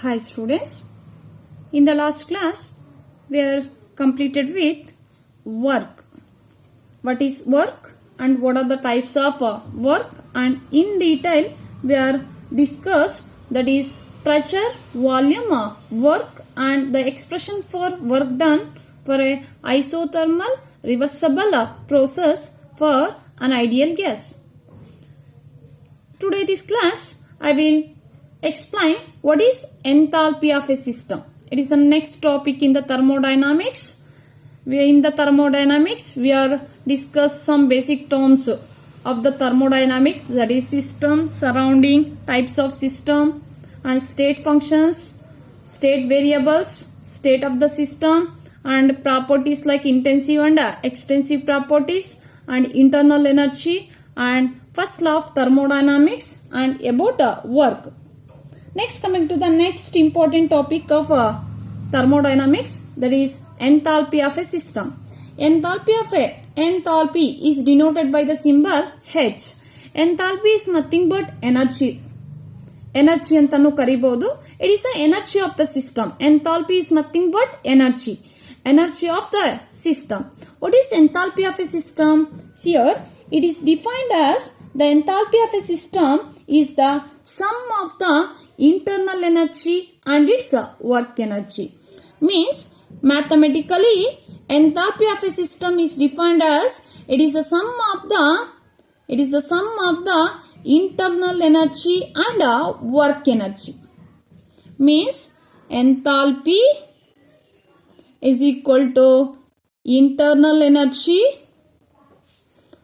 Hi students, in the last class we are completed with work. What is work and what are the types of work, and in detail we are discussed that is pressure, volume, work and the expression for work done for a isothermal reversible process for an ideal gas. Today this class I will explain what is enthalpy of a system. It is the next topic in the thermodynamics. In the thermodynamics we are discuss some basic terms of the thermodynamics, that is system, surrounding, types of system and state functions, state variables, state of the system and properties like intensive and extensive properties and internal energy and first law of thermodynamics and about work. Next, coming to the next important topic of thermodynamics, that is enthalpy of a system. Enthalpy is denoted by the symbol H. Enthalpy is nothing but energy. Energy antanu karibodu. It is the energy of the system. Enthalpy is nothing but energy. Energy of the system. What is enthalpy of a system? Here, it is defined as the enthalpy of a system is the sum of the internal energy and its work energy. Means mathematically enthalpy of a system is defined as it is the sum of the internal energy and work energy. Means enthalpy is equal to internal energy.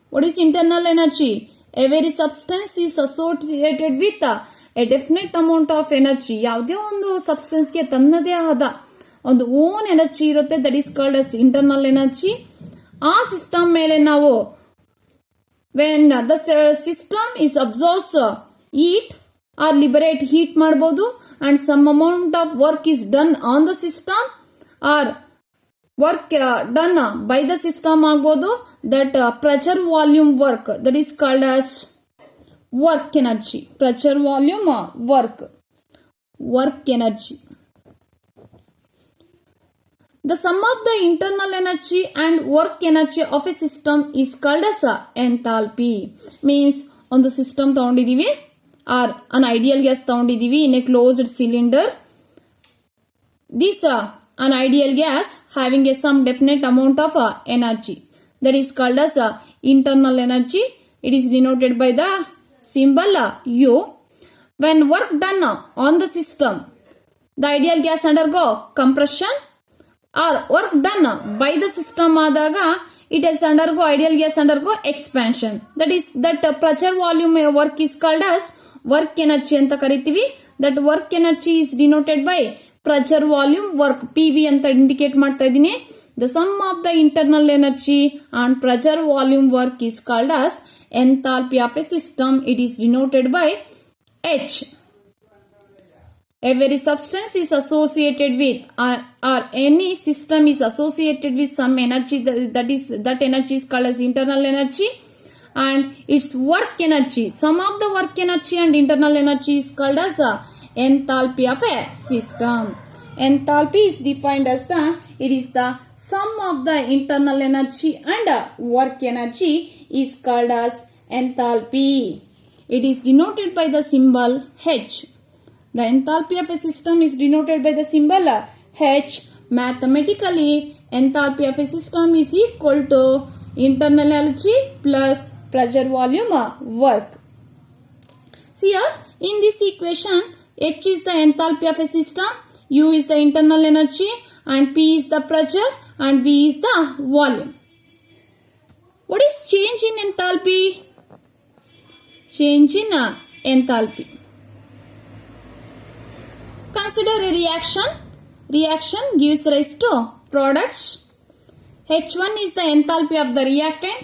What is internal energy? Every substance is associated with a definite amount of energy. ಯಾವುದೇ ಒಂದು ಸಬ್ಸ್ಟೆನ್ಸ್ಗೆ ತನ್ನದೇ ಆದ ಒಂದು own energy ಇರುತ್ತೆ, that is called as internal energy. ಆ system ಮೇಲೆ ನಾವು when the system is absorbs heat or liberate heat ಮಾಡಬಹುದು and some amount of work is done on the system or work done by the system ಆಗ್ಬೋದು. That pressure volume work, that is called as work energy. Pressure, volume, work energy. The sum of the internal energy and work energy of a system is called as enthalpy. Means on the system ತಗೊಂಡಿದೀವಿ or an ideal gas ತಗೊಂಡಿದೀವಿ in a closed cylinder. This an ideal gas having a some definite amount of energy, that is called as internal energy. It is denoted by the symbol U. When work done on the system, the ideal gas undergo compression, or work done by the system adaga it has undergo ideal gas undergo expansion. That is that pressure volume work is called as work energy anta karitivi. That work energy is denoted by pressure volume work, PV anta indicate ಮಾಡ್ತಾ ಇದೀನಿ. The sum of the internal energy and pressure volume work is called as enthalpy of a system. It is denoted by H. Every substance is associated with or any system is associated with some energy, that energy is called as internal energy, and its work energy, sum of the work energy and internal energy is called as enthalpy of a system. Enthalpy is defined as it is the sum of the internal energy and work energy is called as enthalpy. It is denoted by the symbol H. The enthalpy of a system is denoted by the symbol H. Mathematically, enthalpy of a system is equal to internal energy plus pressure volume work. See here, in this equation, H is the enthalpy of a system, U is the internal energy, and P is the pressure, and V is the volume. What is change in enthalpy? Change in enthalpy. Consider a reaction. Reaction gives rise to products. H1 is the enthalpy of the reactant.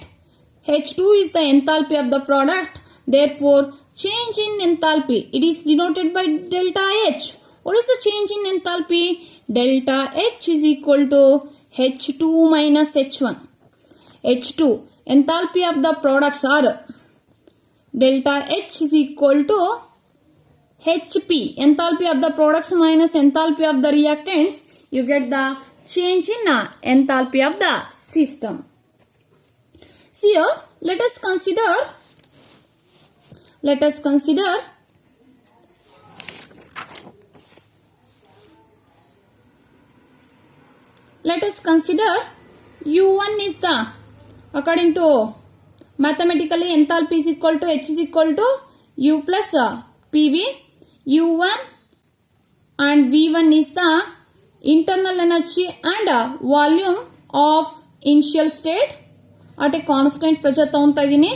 H2 is the enthalpy of the product. Therefore, change in enthalpy, it is denoted by delta H. What is the change in enthalpy? Delta H is equal to H2 minus H1. H2, enthalpy of the products are delta H is equal to HP, enthalpy of the products minus enthalpy of the reactants, you get the change in enthalpy of the system. See here, let us consider U1 is the, according to mathematically, enthalpy is equal to H is equal to U plus PV. U1 and V1 is the internal energy and volume of initial state at a constant pressure ತಗೊಂತಾ ಇದೀನಿ.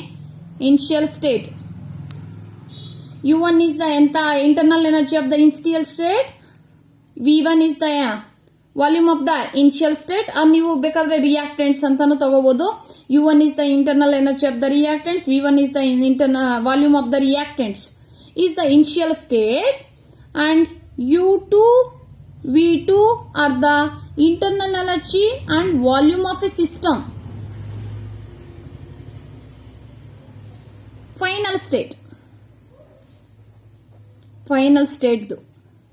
Initial state. U1 is the internal energy of the initial state. V1 is the volume of the initial state. ನೀವು ಬೇಕಾದ್ರೆ reactants ಅಂತಾನು ತಗೋಬಹುದು. U1 is the internal energy of the reactants. V1 is the internal volume of the reactants. Is the initial state, and U2, V2 are the internal energy and volume of a system. Final state.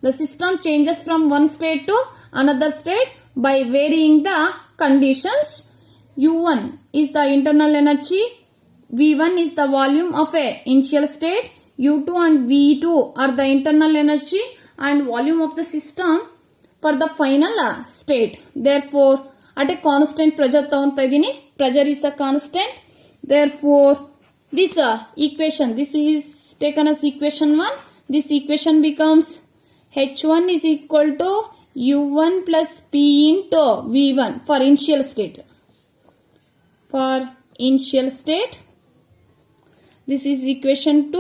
The system changes from one state to another state by varying the conditions. U1 is the internal energy, V1 is the volume of a initial state, U2 and V2 are the internal energy and volume of the system for the final state. Therefore, at a constant pressure ತಗೊಂತಾ ಇದೀನಿ. Pressure is the constant. Therefore, this equation, this is taken as equation 1. This equation becomes H1 is equal to U1 plus P into V1 for initial state. This is equation 2.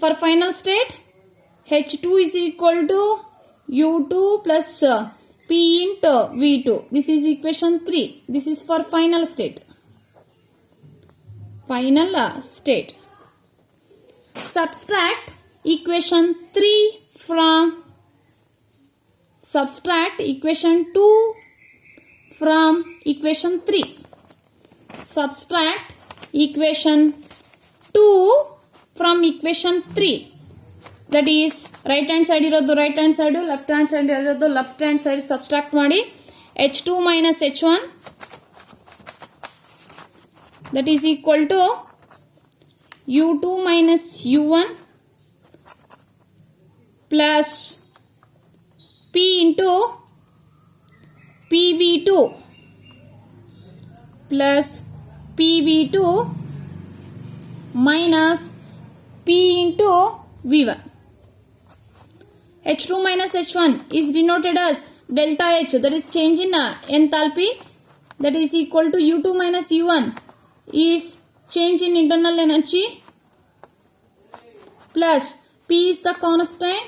For final state, H2 is equal to U2 plus P into V2. This is equation 3. This is for final state. Subtract equation 2 from equation 3. Subtract equation 2 from equation 3. That is, right hand side irodu right hand side, left hand side irodu left hand side subtract ಮಾಡಿ. H2 minus H1, that is equal to U2 minus U1 plus P into PV2 plus PV2 minus P into V1. H2 minus H1 is denoted as delta H, that is change in enthalpy, that is equal to U2 minus U1 is change in internal energy plus P is the constant,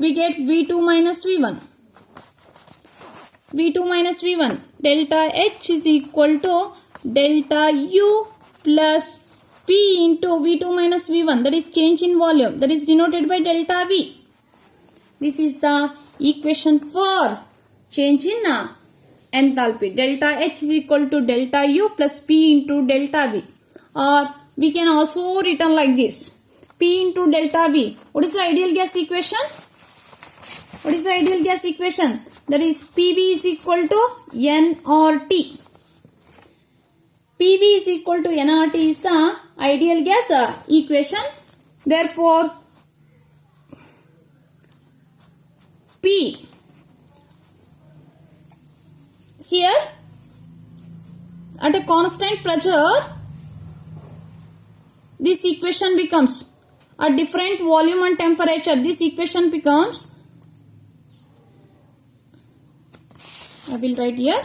we get V2 minus V1. Delta H is equal to delta U plus P into V2 minus V1, that is change in volume, that is denoted by delta V. This is the equation for change in enthalpy. Delta H is equal to delta U plus P into delta V. Or we can also written like this, P into delta V. What is the ideal gas equation? That is PV is equal to nRT. PV is equal to nRT is the ideal gas equation. Therefore, P, here at a constant pressure, this equation becomes at different volume and temperature. This equation becomes, I will write here,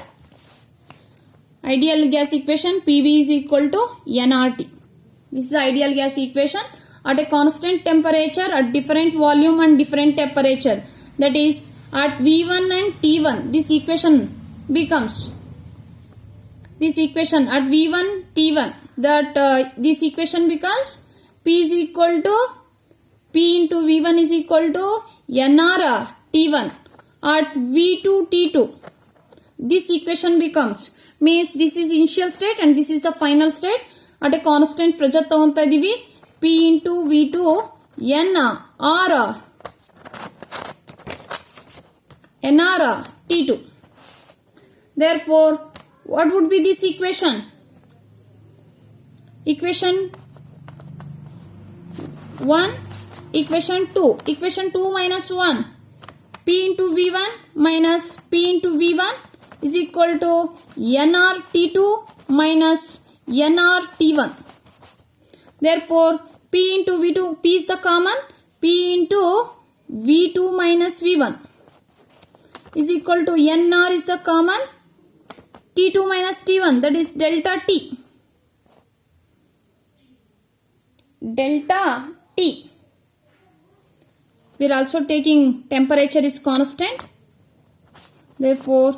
ideal gas equation PV is equal to nRT. This is the ideal gas equation at a constant temperature, at different volume and different temperature. That is, at V1 and T1, this equation becomes, at V1 T1, that this equation becomes P is equal to P into V1 is equal to nR T1 at V2 T2. This equation becomes, means this is initial state and this is the final state. At a constant pressure ತಗೊಂತಾ ಇದೀವಿ, P into V2 nr T2. Therefore, what would be this equation? Equation 1, equation 2. Equation 2 minus 1. P into V1 minus P into V1 is equal to nr T2 minus nr T1. Therefore, P into V2, P is the common, P into V2 minus V1 is equal to nr is the common, T2 minus T1, that is delta T. Delta T. We are also taking temperature is constant. Therefore,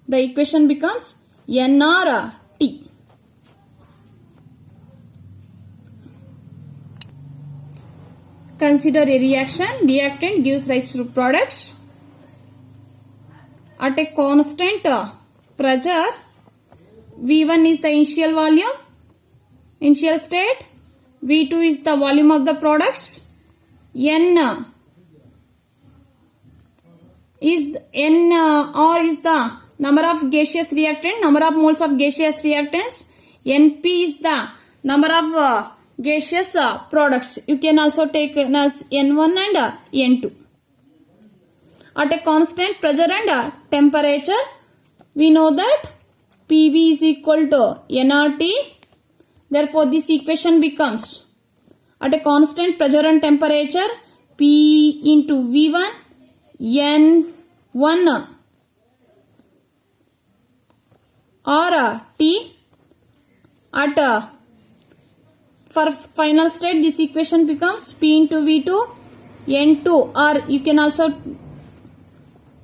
the equation becomes nr T. Consider a reaction. Reactant gives rise to products at a constant pressure. V1 is the initial volume, initial state. V2 is the volume of the products. N is the number of gaseous reactant, number of moles of gaseous reactants. NP is the number of gaseous products. You can also take as N1 and N2. At a constant pressure and temperature, we know that PV is equal to nRT. Therefore, this equation becomes at a constant pressure and temperature, P into V1 N1 or T. At for final state, this equation becomes P into V2 N2, or you can also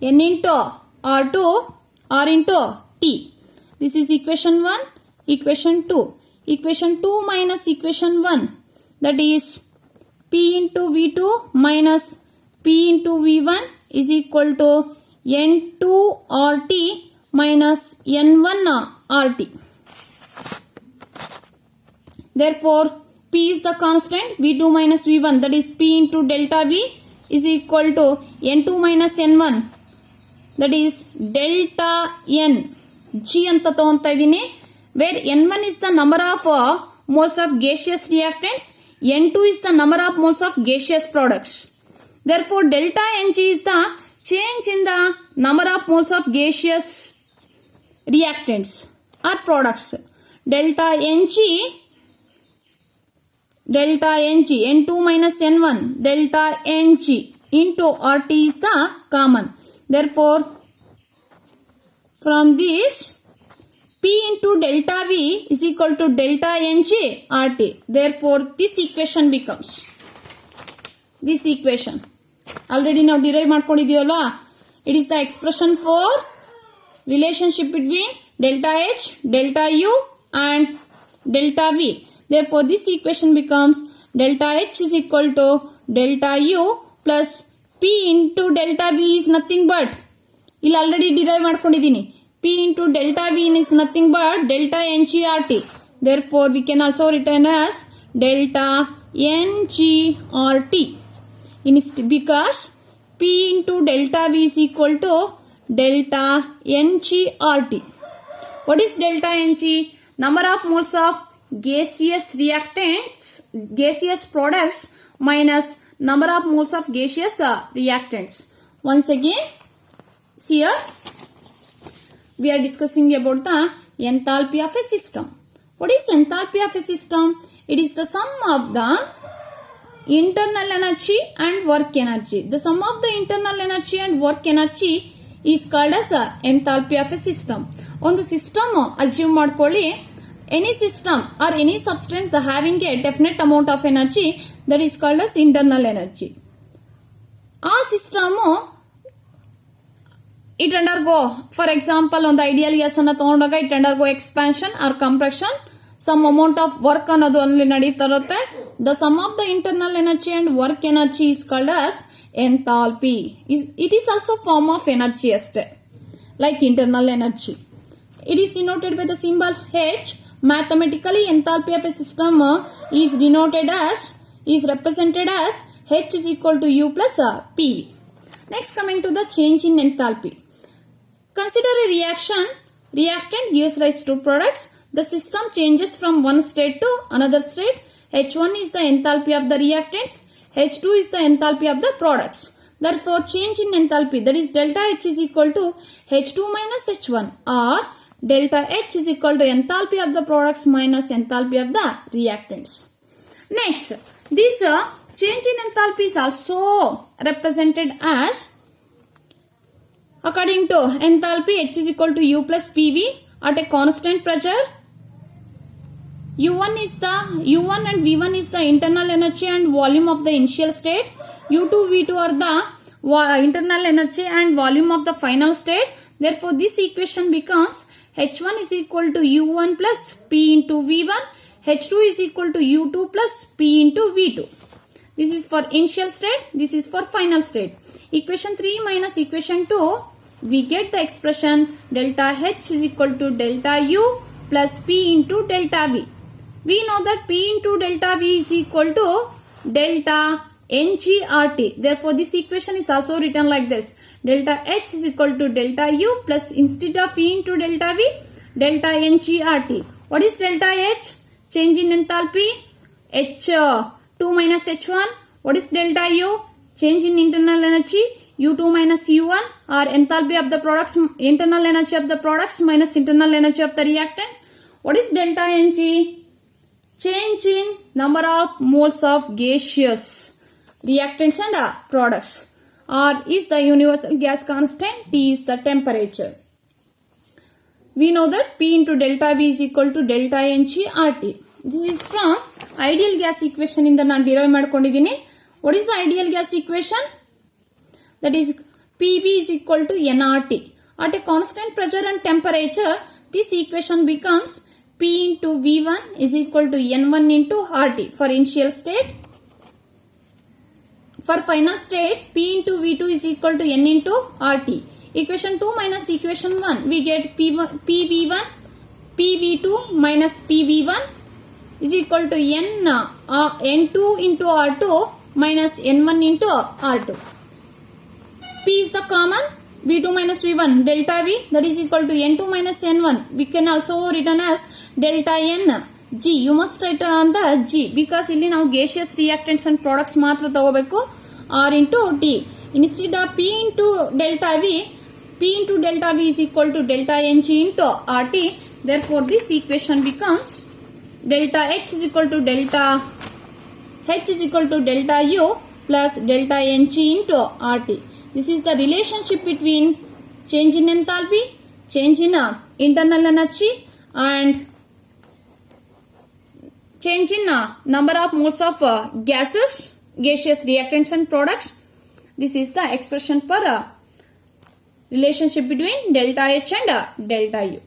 N into R2 R into T. This is equation 1, equation 2. Equation 2 minus equation 1, that is P into V2 minus P into V1 is equal to N2 RT minus N1 RT. Therefore, P is the constant, V2 minus V1, that is P into delta V is equal to N2 minus N1, that is delta N. G anta taganta idini, where N1 is the number of moles of gaseous reactants, N2 is the number of moles of gaseous products. Therefore, delta Ng is the change in the number of moles of gaseous reactants or products. Delta Ng, N2 minus N1, delta Ng into RT is the common. Therefore, from this, P into delta V is equal to delta Ng RT. Therefore, this equation becomes, this equation, already now derive ಮಾಡ್ಕೊಂಡಿದ್ದೀವಲ್ವಾ, it is the expression for relationship between delta H, delta U and delta V. Therefore, this equation becomes delta H is equal to delta U plus P into delta V is nothing but, ಇಲ್ಲಿ already derive ಮಾಡ್ಕೊಂಡಿದ್ದೀನಿ, P into delta V is nothing but delta NgRT. Therefore, we can also written as delta NgRT. Because P into delta V is equal to delta NgRT. What is delta Ng? Number of moles of gaseous reactants, gaseous products minus number of moles of gaseous reactants. Once again, see here, we are discussing about the enthalpy of a system. What is enthalpy of a system? It is the sum of the internal energy and work energy. The sum of the internal energy and work energy is called as enthalpy of a system. On the system, assume ಮಾಡ್ಕೊಳ್ಳಿ, any system or any substance that having a definite amount of energy, that is called as internal energy. ಆ system it undergo, for example, on the ideal gas ಅನ್ನು ತಗೊಂಡಾಗ it undergo expansion or compression, some amount of work ಅನ್ನೋದು ಅಲ್ಲಿ ನಡೀತಾ ಇರುತ್ತೆ. The sum of the internal energy and work energy is called as enthalpy. It is also form of energy ಅಷ್ಟೇ, like internal energy. It is denoted by the symbol H. Mathematically, enthalpy of a system is denoted as is represented as H is equal to U plus PV. Next, coming to the change in enthalpy. Consider a reactant gives rise to products. The system changes from one state to another state. H1 is the enthalpy of the reactants. H2 is the enthalpy of the products. Therefore, change in enthalpy, that is delta H is equal to H2 minus H1, or delta H is equal to enthalpy of the products minus enthalpy of the reactants. Next, this change in enthalpy is also represented as, according to enthalpy, H is equal to U plus PV at a constant pressure. U1 and V1 is the internal energy and volume of the initial state. U2, V2 are the internal energy and volume of the final state. Therefore, this equation becomes H1 is equal to U1 plus P into V1. H2 is equal to U2 plus P into V2. This is for initial state. This is for final state. Equation 3 minus equation 2, we get the expression delta H is equal to delta U plus P into delta V. We know that P into delta V is equal to delta NGRT. Therefore, this equation is also written like this. Delta H is equal to delta U plus, instead of P into delta V, delta NGRT. What is delta H? Change in enthalpy. H2 minus H1. What is delta U? Change in internal energy. U2 minus U1, or enthalpy of the products, internal energy of the products minus internal energy of the reactants. What is delta Ng? Change in number of moles of gaseous reactants and products. R is the universal gas constant, T is the temperature. We know that P into delta V is equal to delta Ng RT. This is from ideal gas equation in the derive madkondidini. What is the ideal gas equation? That is PV is equal to nRT. At a constant pressure and temperature, this equation becomes P into V1 is equal to N1 into RT for initial state. For final state, P into V2 is equal to N into RT. Equation 2 minus equation 1, we get PV1, PV2 minus PV1 is equal to N2 into R2 minus N1 into R2. P is the common, V2 minus V1, delta V, that is equal to N2 minus N1. We can also written as delta N G. You must write on the G, because ಇಲ್ಲಿ ನಾವು gaseous reactants and products ಮಾತ್ರ ತಗೋಬೇಕು. R into T. Instead of P into delta V is equal to delta Ng into RT. Therefore, this equation becomes delta H is equal to delta U plus delta Ng into RT. This is the relationship between change in enthalpy, change in internal energy, and change in number of moles of gaseous reactants and products. This is the expression for relationship between delta H and delta U.